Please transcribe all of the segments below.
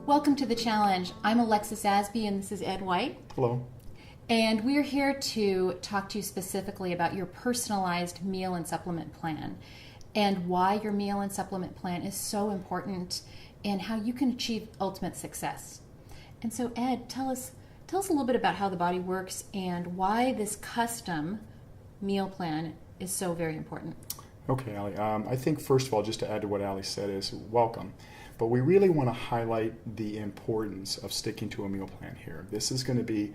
Welcome to the challenge. I'm Alexis Asby and this is Ed White. Hello. And we're here to talk to you specifically about your personalized meal and supplement plan and why your meal and supplement plan is so important and how you can achieve ultimate success. And so Ed, tell us a little bit about how the body works and why this custom meal plan is so very important. Okay, Allie. I think first of all, just to add to what Allie said is welcome. But we really want to highlight the importance of sticking to a meal plan here. This is going to be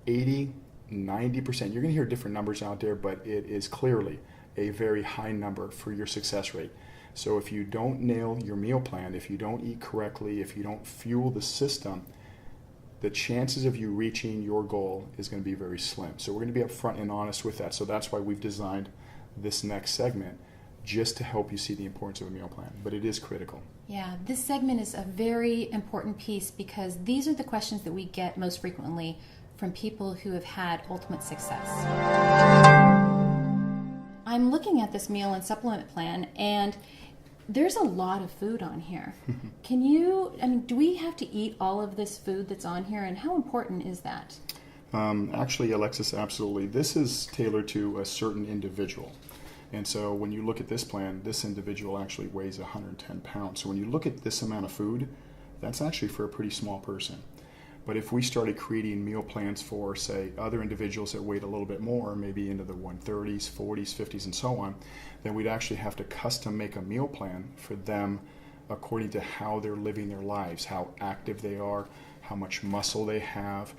80, 90%. You're going to hear different numbers out there, but it is clearly a very high number for your success rate. So if you don't nail your meal plan, if you don't eat correctly, if you don't fuel the system, the chances of you reaching your goal is going to be very slim. So we're going to be upfront and honest with that. So that's why we've designed this next segment, just to help you see the importance of a meal plan. But it is critical. Yeah, this segment is a very important piece because these are the questions that we get most frequently from people who have had ultimate success. I'm looking at this meal and supplement plan and there's a lot of food on here. Do we have to eat all of this food that's on here, and how important is that? Actually, Alexis, absolutely. This is tailored to a certain individual. And so when you look at this plan, this individual actually weighs 110 pounds. So when you look at this amount of food, that's actually for a pretty small person. But if we started creating meal plans for, say, other individuals that weighed a little bit more, maybe into the 130s, 40s, 50s, and so on, then we'd actually have to custom make a meal plan for them according to how they're living their lives, how active they are, how much muscle they have,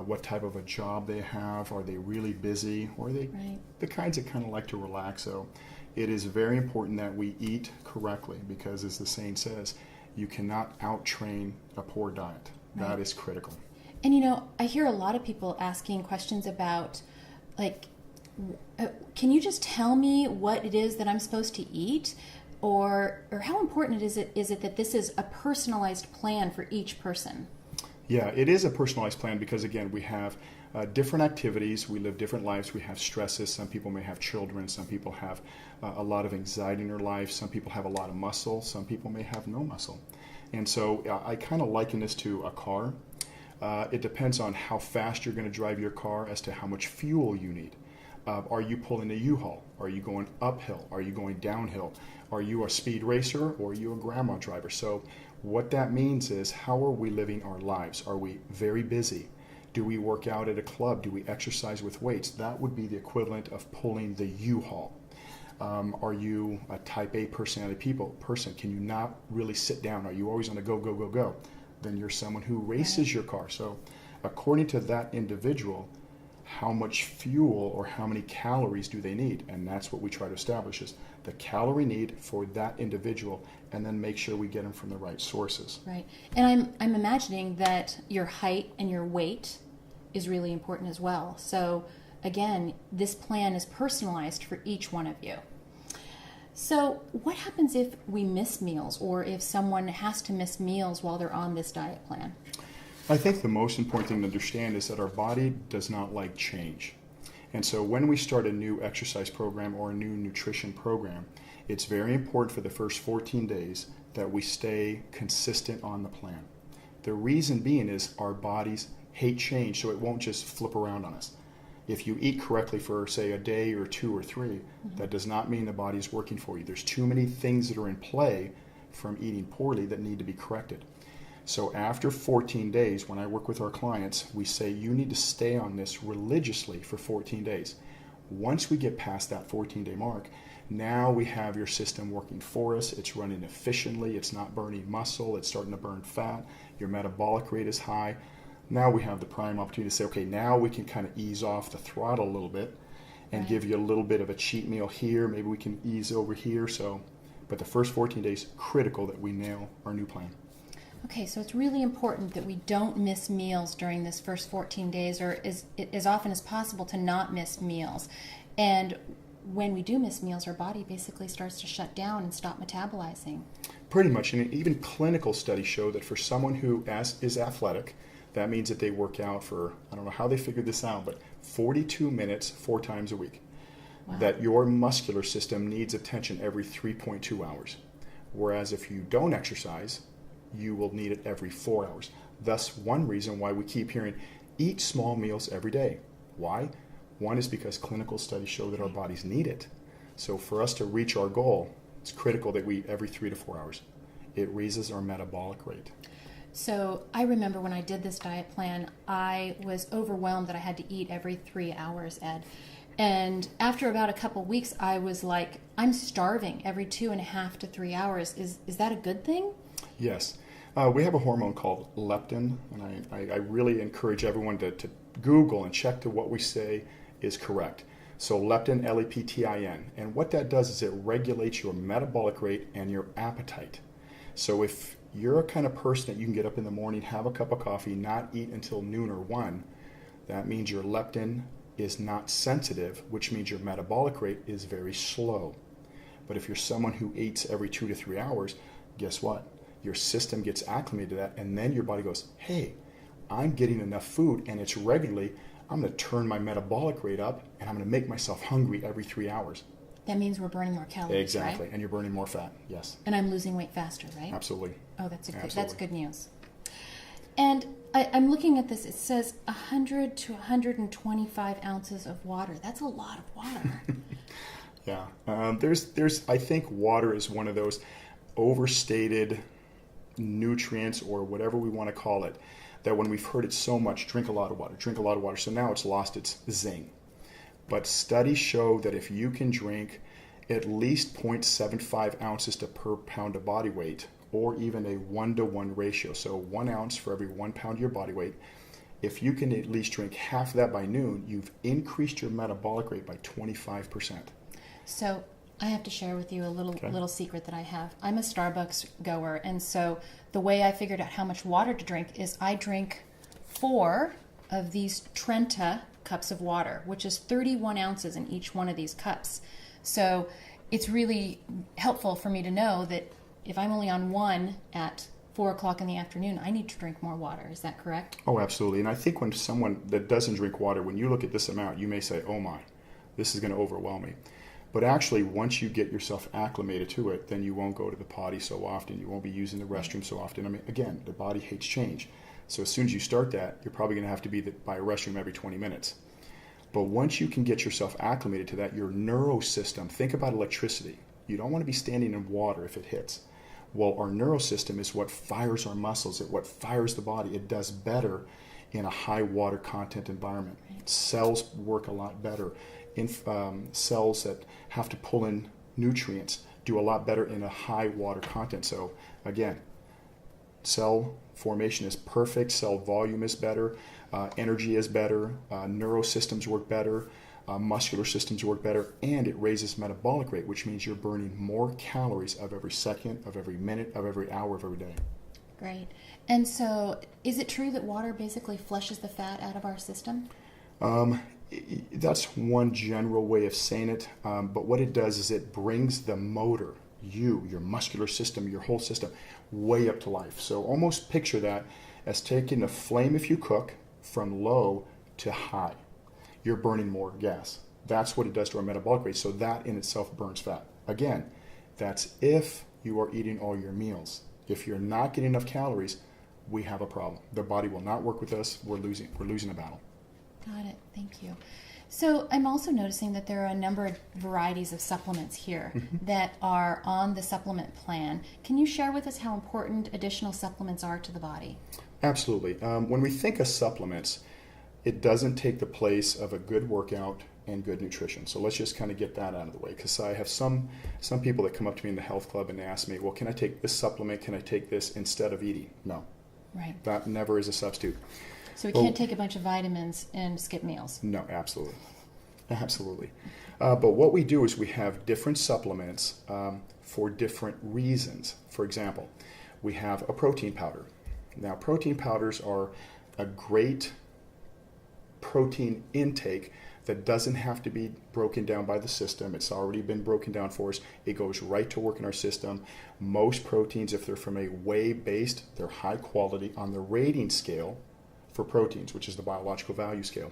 what type of a job they have, are they really busy, or are they the kinds that kind of like to relax. So it is very important that we eat correctly because, as the saying says, you cannot out-train a poor diet. Right. That is critical. And I hear a lot of people asking questions about, can you just tell me what it is that I'm supposed to eat? Or how important is it that this is a personalized plan for each person? Yeah, it is a personalized plan because, again, we have different activities. We live different lives. We have stresses. Some people may have children. Some people have a lot of anxiety in their life. Some people have a lot of muscle. Some people may have no muscle. And so I kind of liken this to a car. It depends on how fast you're going to drive your car as to how much fuel you need. Are you pulling a U-Haul? Are you going uphill? Are you going downhill? Are you a speed racer or are you a grandma driver? So what that means is, how are we living our lives? Are we very busy? Do we work out at a club? Do we exercise with weights? That would be the equivalent of pulling the U-Haul. Are you a type A personality person? Can you not really sit down? Are you always on the go, go, go, go? Then you're someone who races your car. So according to that individual, how much fuel or how many calories do they need? And that's what we try to establish, is the calorie need for that individual, and then make sure we get them from the right sources. Right. And I'm imagining that your height and your weight is really important as well. So again, this plan is personalized for each one of you. So what happens if we miss meals, or if someone has to miss meals while they're on this diet plan? I think the most important thing to understand is that our body does not like change. And so when we start a new exercise program or a new nutrition program, it's very important for the first 14 days that we stay consistent on the plan. The reason being is our bodies hate change, so it won't just flip around on us. If you eat correctly for, say, a day or two or three, that does not mean the body is working for you. There's too many things that are in play from eating poorly that need to be corrected. So after 14 days, when I work with our clients, we say you need to stay on this religiously for 14 days. Once we get past that 14-day mark, now we have your system working for us. It's running efficiently. It's not burning muscle. It's starting to burn fat. Your metabolic rate is high. Now we have the prime opportunity to say, okay, now we can kind of ease off the throttle a little bit and give you a little bit of a cheat meal here. Maybe we can ease over here. But the first 14 days, critical that we nail our new plan. Okay, so it's really important that we don't miss meals during this first 14 days, or as often as possible to not miss meals. And when we do miss meals, our body basically starts to shut down and stop metabolizing. Pretty much. And even clinical studies show that for someone who is athletic, that means that they work out for, I don't know how they figured this out, but 42 minutes 4 times a week. Wow. That your muscular system needs attention every 3.2 hours. Whereas if you don't exercise, you will need it every 4 hours. Thus, one reason why we keep hearing, eat small meals every day. Why? One is because clinical studies show that our bodies need it. So for us to reach our goal, it's critical that we eat every 3 to 4 hours. It raises our metabolic rate. So I remember when I did this diet plan, I was overwhelmed that I had to eat every 3 hours, Ed. And after about a couple weeks, I was like, I'm starving every 2.5 to 3 hours. Is that a good thing? Yes. We have a hormone called leptin, and I really encourage everyone to Google and check to what we say is correct. So leptin, L-E-P-T-I-N. And what that does is it regulates your metabolic rate and your appetite. So if you're a kind of person that you can get up in the morning, have a cup of coffee, not eat until noon or 1, that means your leptin is not sensitive, which means your metabolic rate is very slow. But if you're someone who eats every 2 to 3 hours, guess what? Your system gets acclimated to that, and then your body goes, hey, I'm getting enough food and it's regularly, I'm going to turn my metabolic rate up and I'm going to make myself hungry every 3 hours. That means we're burning more calories, Exactly, right? and you're burning more fat, yes. And I'm losing weight faster, right? Absolutely. Oh, that's Absolutely. good news. And I'm looking at this. It says 100 to 125 ounces of water. That's a lot of water. Yeah. I think water is one of those overstated nutrients, or whatever we want to call it, that when we've heard it so much, drink a lot of water, drink a lot of water. So now it's lost its zing. But studies show that if you can drink at least 0.75 ounces to per pound of body weight, or even a 1-to-1 ratio, so 1 ounce for every 1 pound of your body weight, if you can at least drink half of that by noon, you've increased your metabolic rate by 25%. So I have to share with you a little secret that I have. I'm a Starbucks goer, and so the way I figured out how much water to drink is I drink 4 of these Trenta cups of water, which is 31 ounces in each one of these cups. So it's really helpful for me to know that if I'm only on one at 4 o'clock in the afternoon, I need to drink more water. Is that correct? Oh, absolutely. And I think when someone that doesn't drink water, when you look at this amount, you may say, oh my, this is going to overwhelm me. But actually, once you get yourself acclimated to it, then you won't go to the potty so often. You won't be using the restroom so often. I mean, again, the body hates change. So as soon as you start that, you're probably going to have to be by a restroom every 20 minutes. But once you can get yourself acclimated to that, your neurosystem, think about electricity. You don't want to be standing in water if it hits. Well, our neurosystem is what fires our muscles, it's what fires the body. It does better in a high water content environment. Right. Cells work a lot better. Cells that have to pull in nutrients do a lot better in a high water content. So again, cell formation is perfect, cell volume is better, energy is better, neurosystems work better, muscular systems work better, and it raises metabolic rate, which means you're burning more calories of every second, of every minute, of every hour of every day. Great. And so is it true that water basically flushes the fat out of our system? That's one general way of saying it, but what it does is it brings the motor, your muscular system, your whole system, way up to life. So almost picture that as taking the flame, if you cook, from low to high. You're burning more gas. That's what it does to our metabolic rate. So that in itself burns fat. Again, that's if you are eating all your meals. If you're not getting enough calories, we have a problem. The body will not work with us. We're losing a battle. Got it. Thank you. So I'm also noticing that there are a number of varieties of supplements here that are on the supplement plan. Can you share with us how important additional supplements are to the body? Absolutely. When we think of supplements, it doesn't take the place of a good workout and good nutrition. So let's just kind of get that out of the way, because I have some people that come up to me in the health club and ask me, well, can I take this supplement? Can I take this instead of eating? No. Right. That never is a substitute. So we can't take a bunch of vitamins and skip meals? No, absolutely. Absolutely. But what we do is we have different supplements for different reasons. For example, we have a protein powder. Now, protein powders are a great protein intake that doesn't have to be broken down by the system. It's already been broken down for us. It goes right to work in our system. Most proteins, if they're from a whey-based, they're high quality on the rating scale for proteins, which is the biological value scale.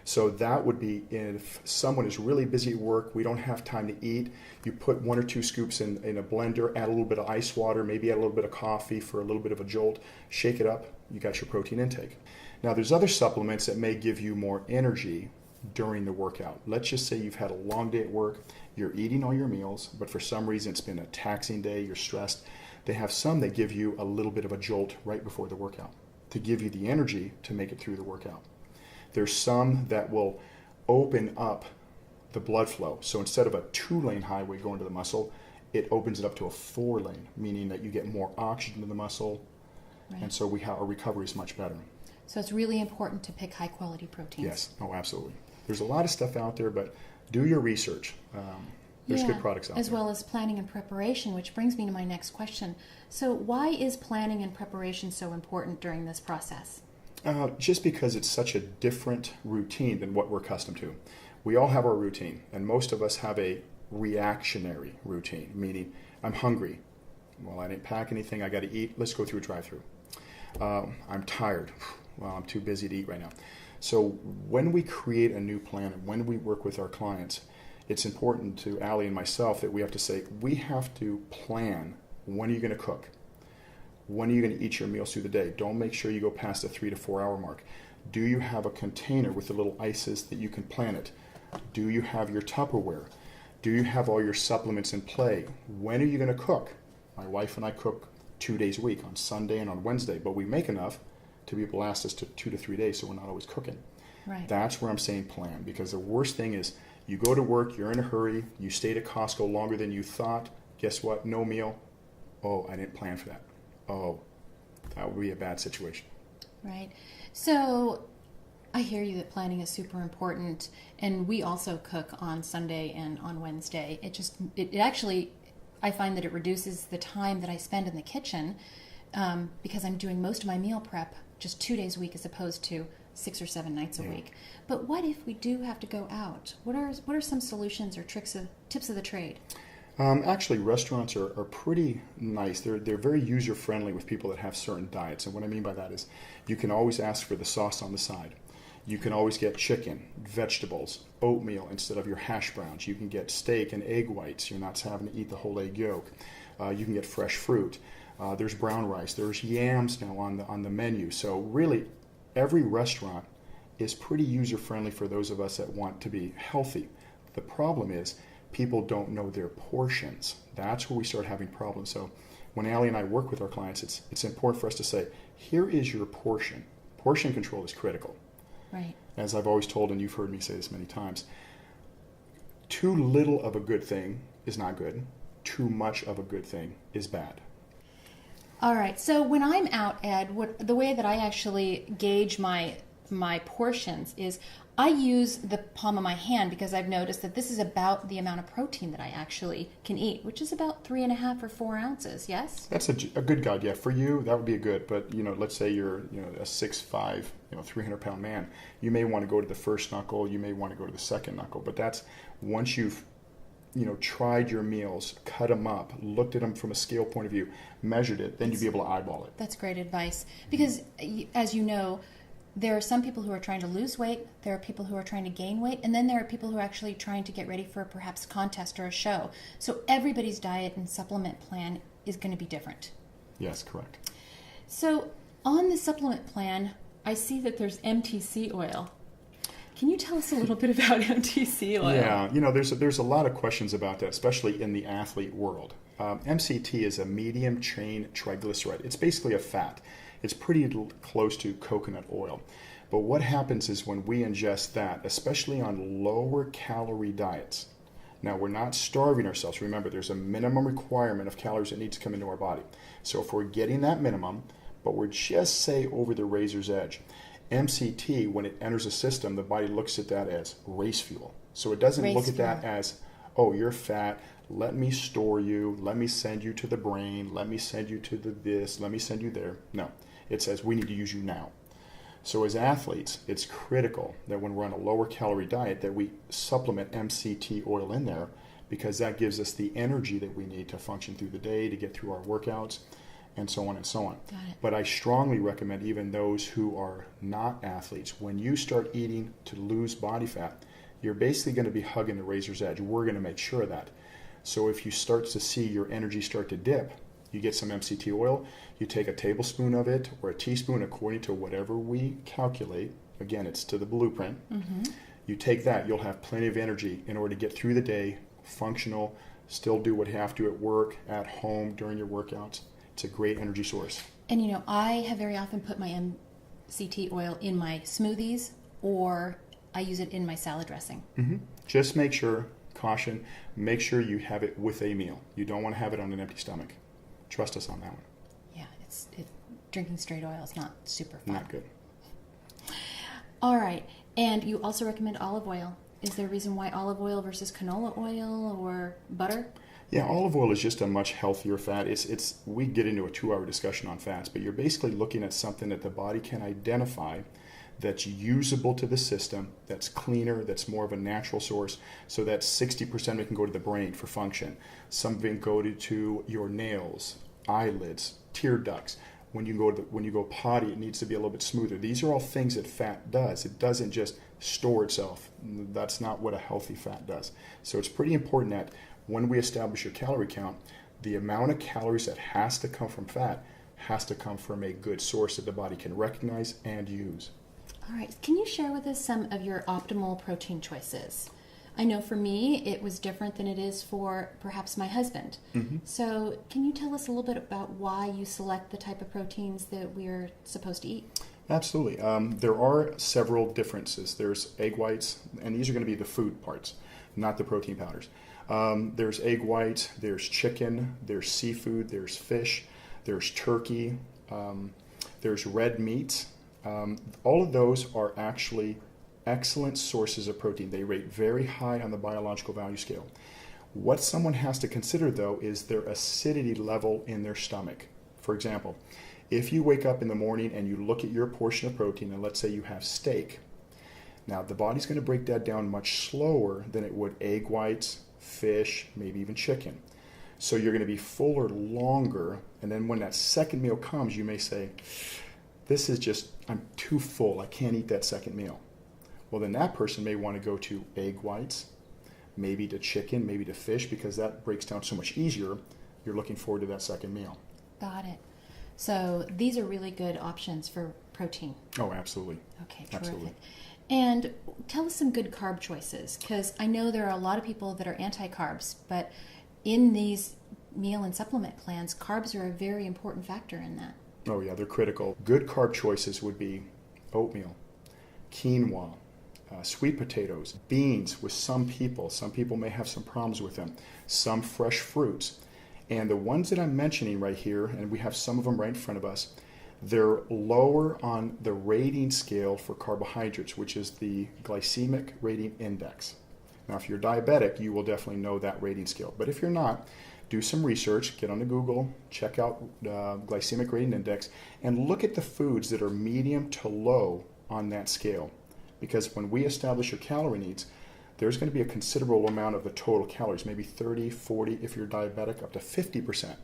So that would be if someone is really busy at work, we don't have time to eat, you put 1 or 2 scoops in a blender, add a little bit of ice water, maybe add a little bit of coffee for a little bit of a jolt, shake it up, you got your protein intake. Now there's other supplements that may give you more energy during the workout. Let's just say you've had a long day at work, you're eating all your meals, but for some reason it's been a taxing day, you're stressed. They have some that give you a little bit of a jolt right before the workout to give you the energy to make it through the workout. There's some that will open up the blood flow. So instead of a 2-lane highway going to the muscle, it opens it up to a 4-lane, meaning that you get more oxygen to the muscle, Right. and so our recovery is much better. So it's really important to pick high quality proteins. Yes, oh, absolutely. There's a lot of stuff out there, but do your research. There's good products out as there. well as planning and preparation, which brings me to my next question. So why is planning and preparation so important during this process? Just because it's such a different routine than what we're accustomed to. We all have our routine, and most of us have a reactionary routine, meaning I'm hungry. Well, I didn't pack anything, I got to eat, let's go through a drive-through. I'm tired. Well, I'm too busy to eat right now. So when we create a new plan and when we work with our clients, it's important to Allie and myself that we have to say, we have to plan when are you going to cook? When are you going to eat your meals through the day? Don't make sure you go past the 3 to 4 hour mark. Do you have a container with the little ices that you can plan it? Do you have your Tupperware? Do you have all your supplements in play? When are you going to cook? My wife and I cook 2 days a week, on Sunday and on Wednesday, but we make enough to be able to last us to 2 to 3 days, so we're not always cooking. Right. That's where I'm saying plan, because the worst thing is you go to work, you're in a hurry, you stayed at Costco longer than you thought, guess what? No meal. Oh, I didn't plan for that. Oh, that would be a bad situation. Right. So I hear you that planning is super important, and we also cook on Sunday and on Wednesday. It actually, I find that it reduces the time that I spend in the kitchen because I'm doing most of my meal prep just 2 days a week as opposed to 6 or 7 nights a week. But what if we do have to go out? What are some solutions or tips of the trade? Actually, restaurants are pretty nice. They're very user-friendly with people that have certain diets. And what I mean by that is you can always ask for the sauce on the side. You can always get chicken, vegetables, oatmeal instead of your hash browns. You can get steak and egg whites. You're not having to eat the whole egg yolk. You can get fresh fruit. There's brown rice. There's yams now on the menu. So really, every restaurant is pretty user-friendly for those of us that want to be healthy. The problem is people don't know their portions. That's where we start having problems. So when Allie and I work with our clients, it's important for us to say, here is your portion. Portion control is critical. Right. As I've always told, and you've heard me say this many times, too little of a good thing is not good. Too much of a good thing is bad. All right. So when I'm out, Ed, the way that I actually gauge my portions is I use the palm of my hand because I've noticed that this is about the amount of protein that I actually can eat, which is about 3.5 or 4 ounces. Yes. That's a good guide. Yeah, for you that would be a good. But let's say you're a 6'5", 300-pound man. You may want to go to the first knuckle. You may want to go to the second knuckle. But that's once you've tried your meals, cut them up, looked at them from a scale point of view, measured it, then you'd be able to eyeball it. That's great advice because, as you know, there are some people who are trying to lose weight, there are people who are trying to gain weight, and then there are people who are actually trying to get ready for perhaps a contest or a show. So everybody's diet and supplement plan is going to be different. Yes, correct. So on the supplement plan, I see that there's MTC oil. Can you tell us a little bit about MTC oil? Yeah, there's a lot of questions about that, especially in the athlete world. MCT is a medium chain triglyceride. It's basically a fat. It's pretty close to coconut oil. But what happens is when we ingest that, especially on lower calorie diets, now we're not starving ourselves. Remember, there's a minimum requirement of calories that needs to come into our body. So if we're getting that minimum, but we're just, say, over the razor's edge, MCT, when it enters the system, the body looks at that as race fuel. So it doesn't look at that as, oh, you're fat, let me store you, let me send you to the brain, let me send you to this, let me send you there. No, it says we need to use you now. So as athletes, it's critical that when we're on a lower calorie diet that we supplement MCT oil in there because that gives us the energy that we need to function through the day, to get through our workouts. and so on and so on. Got it. But I strongly recommend even those who are not athletes, when you start eating to lose body fat, you're basically going to be hugging the razor's edge. We're going to make sure of that. So if you start to see your energy start to dip, you get some MCT oil, you take a tablespoon of it or a teaspoon according to whatever we calculate. Again, it's to the blueprint. You take that, you'll have plenty of energy in order to get through the day, functional, still do what you have to at work, at home, during your workouts. It's a great energy source. And you know, I have very often put my MCT oil in my smoothies, or I use it in my salad dressing. Just make sure, caution, make sure you have it with a meal. You don't want to have it on an empty stomach. Trust us on that one. Yeah, drinking straight oil is not super fun. Not good. All right. And you also recommend olive oil. Is there a reason why olive oil versus canola oil or butter? Yeah, olive oil is just a much healthier fat. We get into a 2-hour discussion on fats, but you're basically looking at something that the body can identify that's usable to the system, that's cleaner, that's more of a natural source. So that 60% of it can go to the brain for function. Some of it go to your nails, eyelids, tear ducts. When you go potty, it needs to be a little bit smoother. These are all things that fat does. It doesn't just store itself. That's not what a healthy fat does. So it's pretty important that when we establish your calorie count, the amount of calories that has to come from fat has to come from a good source that the body can recognize and use. All right. Can you share with us some of your optimal protein choices? I know for me, it was different than it is for perhaps my husband. So can you tell us a little bit about why you select the type of proteins that we're supposed to eat? Absolutely. There are several differences. There's egg whites, and these are going to be the food parts, not the protein powders. There's egg whites, there's chicken, there's seafood, there's fish, there's turkey, there's red meat. All of those are actually excellent sources of protein. They rate very high on the biological value scale. What someone has to consider, though, is their acidity level in their stomach. For example, if you wake up in the morning and you look at your portion of protein, and let's say you have steak, now the body's going to break that down much slower than it would egg whites, fish, maybe even chicken. So you're going to be fuller longer, and then when that second meal comes, you may say, I'm too full, I can't eat that second meal. Well, then that person may want to go to egg whites, maybe to chicken, maybe to fish, because that breaks down so much easier. You're looking forward to that second meal. Got it. So these are really good options for protein. Oh, absolutely. Okay, terrific. Absolutely. And tell us some good carb choices, because I know there are a lot of people that are anti-carbs, but in these meal and supplement plans, carbs are a very important factor in that. Oh, yeah, they're critical. Good carb choices would be oatmeal, quinoa, sweet potatoes, beans with some people. Some people may have some problems with them. Some fresh fruits. And the ones that I'm mentioning right here, and we have some of them right in front of us, they're lower on the rating scale for carbohydrates, which is the glycemic rating index. Now, if you're diabetic, you will definitely know that rating scale. But if you're not, do some research, get onto Google, check out glycemic rating index, and look at the foods that are medium to low on that scale. Because when we establish your calorie needs, there's going to be a considerable amount of the total calories, maybe 30, 40, if you're diabetic, up to 50%,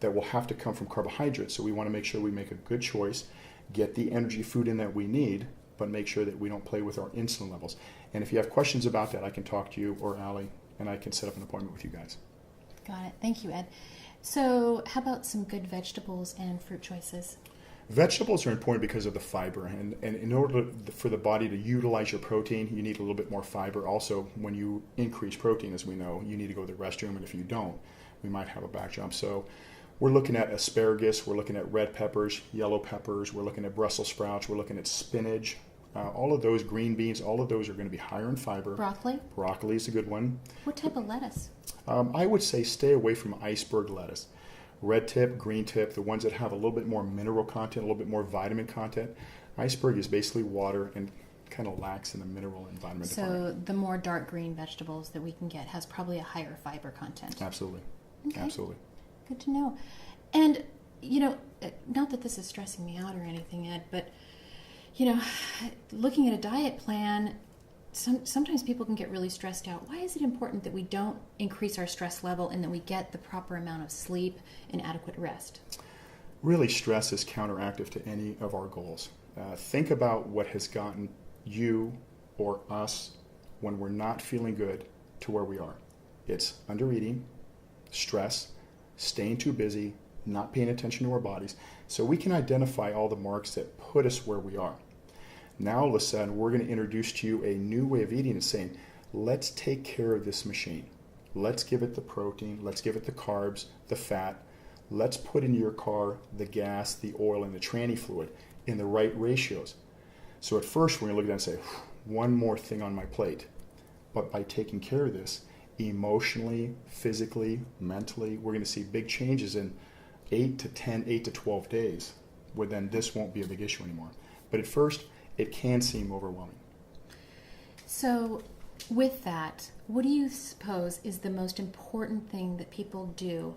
that will have to come from carbohydrates. So we want to make sure we make a good choice, get the energy food in that we need, but make sure that we don't play with our insulin levels. And if you have questions about that, I can talk to you or Allie, and I can set up an appointment with you guys. Got it. Thank you, Ed. So how about some good vegetables and fruit choices? Vegetables are important because of the fiber, and in order for the body to utilize your protein, you need a little bit more fiber. Also, when you increase protein, as we know, you need to go to the restroom, and if you don't, we might have a back jump. So we're looking at asparagus, we're looking at red peppers, yellow peppers, we're looking at Brussels sprouts, we're looking at spinach, all of those, green beans, all of those are going to be higher in fiber. Broccoli? Broccoli is a good one. What type of lettuce? I would say stay away from iceberg lettuce. Red tip, green tip, the ones that have a little bit more mineral content, a little bit more vitamin content. Iceberg is basically water and kind of lacks in the mineral and vitamin department. So the more dark green vegetables that we can get has probably a higher fiber content. Absolutely. Okay. Absolutely. Good to know. And, you know, not that this is stressing me out or anything, Ed, but, you know, looking at a diet plan, sometimes people can get really stressed out. Why is it important that we don't increase our stress level and that we get the proper amount of sleep and adequate rest? really stress is counteractive to any of our goals. Think about what has gotten you or us when we're not feeling good to where we are. It's undereating, stress, staying too busy, not paying attention to our bodies. So we can identify all the marks that put us where we are. Now all of a sudden we're going to introduce to you a new way of eating and saying, let's take care of this machine. Let's give it the protein, let's give it the carbs, the fat. Let's put in your car the gas, the oil, and the tranny fluid in the right ratios. So at first we're going to look at that and say, one more thing on my plate. But by taking care of this, emotionally, physically, mentally, we're going to see big changes in 8 to 12 days, where then this won't be a big issue anymore. But at first, it can seem overwhelming. So with that, what do you suppose is the most important thing that people do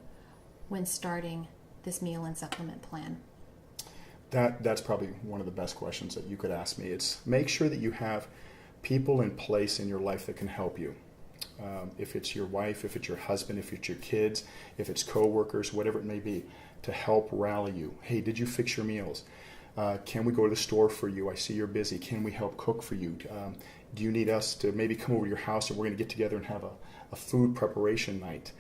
when starting this meal and supplement plan? That's probably one of the best questions that you could ask me. It's make sure that you have people in place in your life that can help you. If it's your wife, if it's your husband, if it's your kids, if it's coworkers, whatever it may be, to help rally you. Hey, did you fix your meals? Can we go to the store for you? I see you're busy. Can we help cook for you? Do you need us to maybe come over to your house and we're going to get together and have a food preparation night?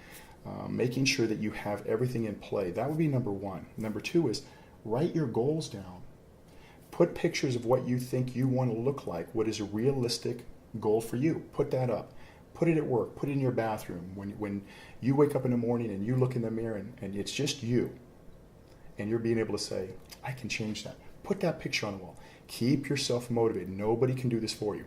Making sure that you have everything in play. That would be number one. Number two is write your goals down. Put pictures of what you think you want to look like. What is a realistic goal for you? Put that up. Put it at work. Put it in your bathroom. When you wake up in the morning and you look in the mirror and it's just you, and you're being able to say, I can change that. Put that picture on the wall. Keep yourself motivated. Nobody can do this for you.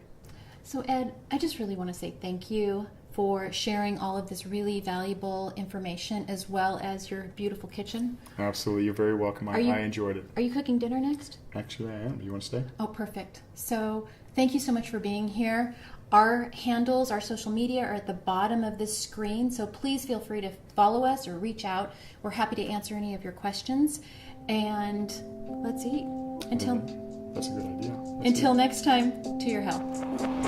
So Ed, I just really want to say thank you for sharing all of this really valuable information as well as your beautiful kitchen. Absolutely. You're very welcome. I enjoyed it. Are you cooking dinner next? Actually, I am. You want to stay? Oh, perfect. So thank you so much for being here. Our handles, our social media are at the bottom of this screen, so please feel free to follow us or reach out. We're happy to answer any of your questions. And let's eat. That's a good idea. Until next time, to your health.